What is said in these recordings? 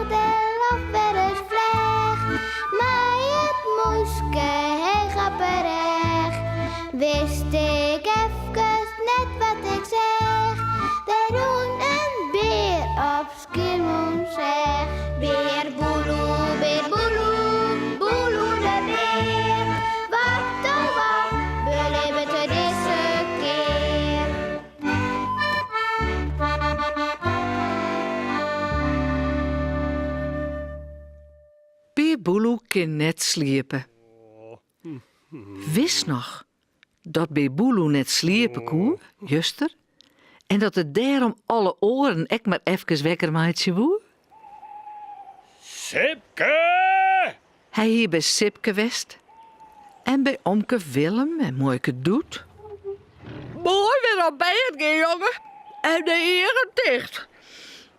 de weer vleg. Maar het moeske heel grapperig. Wist ik even net wat ik zeg. Er doen een beer op Schiermonnikoog zeg. Beer boeloe, boeloe de beer. Wat oh wat, beleven we deze keer. Beer Boeloe kan net sliepen. Wist nog dat Beer Boeloe net sliepen kon, juster, en dat het daarom alle oren ek maar even wekker maatje woe? Sipke! Hij hier bij Sipke West en bij omke Willem en mooike Doet. Mooi weer op bed gaan, jongen. En de heren dicht.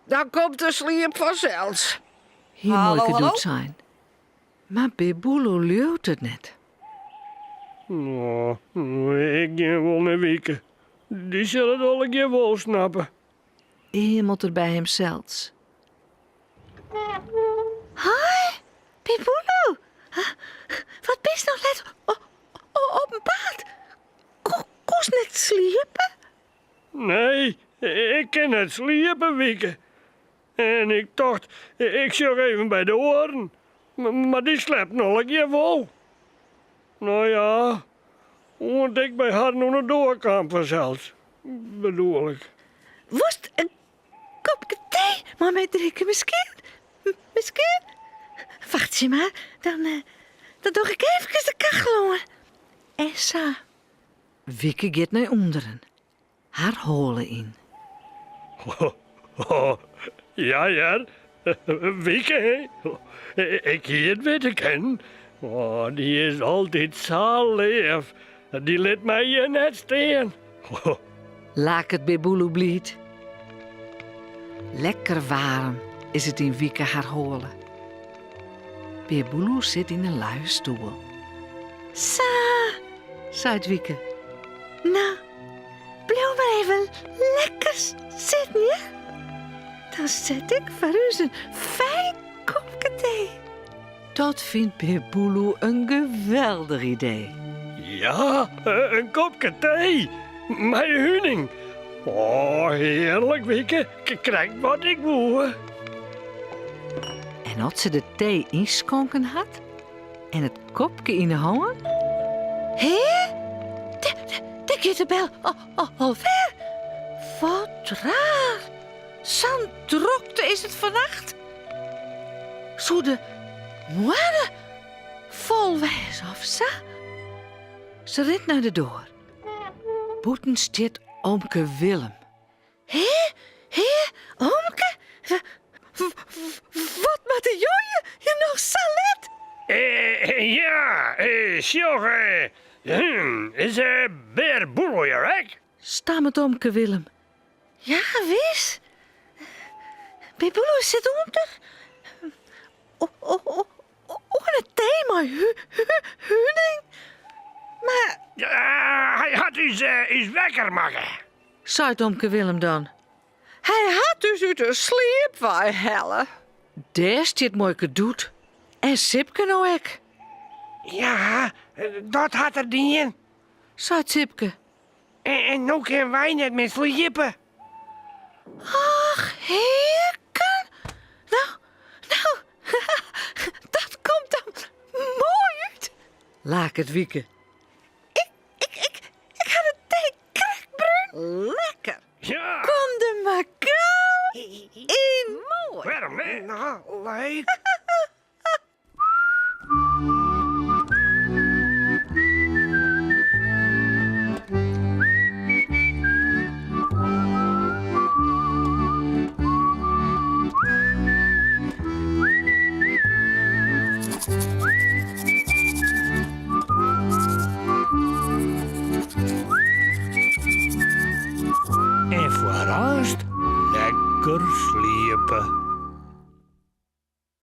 Dan komt de sliep vanzelfs. Hier Hallo, mooike hallo? Doet zijn. Maar Beer Boeloe leeuwt het net. Nou, ik ga wel naar Wieke. Die zullen het al een keer wel snappen. Iemand er bij hemzelfs. Hoi, Beer Boeloe. Wat bist nog net op een paard? Koes net sliepen? Nee, ik kan net sliepen, Wieke. En ik dacht, ik zag even bij de oren. Maar die slaapt nog een keer vol. Nou ja, want ik bij haar nog een doorkamp vanzelfs. Bedoel ik. Worst een kopje thee, maar met drinken misschien? Misschien? Wacht je maar, dan doe ik even de kachel onder. Essa. Wieke gaat naar onderen. Haar holen in. Ja, Wieke, hè? Ik hier het weten ken. Oh, die is altijd zo lief. Die liet mij hier net staan. Laat het bij Boeloe bliet. Lekker warm is het in Wieke haar holen. Beer Boeloe zit in een luie stoel. Sa. Zei Wieke. Nou, blijf maar even lekker zitten, ja? Dan zet ik voor u een fijn kopje thee. Dat vindt Beer Boeloe een geweldig idee. Ja, een kopje thee. Met huning. Oh, heerlijk, Wieke. Ik krijg wat ik wil. En als ze de thee inschonken had en het kopje in de handen, Hé? De gaat de bel alweer. Wat raar. Zo'n drokte is het vannacht. Zo de moeder vol wees of zo. ze rent naar de deur. Boeten stiet omke Willem. Hé, omke? Wat met de jongen? Je nog salet? Ja, sjoch, is Beer Boeloe hier, hè? Stammet omke Willem. Ja, wis. Beboelo zit onder. Een thema, huning. Maar Hij had iets wekker maken. Zei omke Willem dan. Hij had dus uit de sliep wij helle. Daar stiet mooike Doet. En Sipke nou ek. Ja, dat had er niet in. Zei Sipke. En nu kunnen wij net met sliepen. ach, heerken. Nou, dat komt dan mooi uit. Laat het Wieke. Ik ga de thee krakbruin. Lekker. Ja, Kom er maar gauw in. Mooi. waarom niet? Nou, leuk. En voor rust lekker sliepen.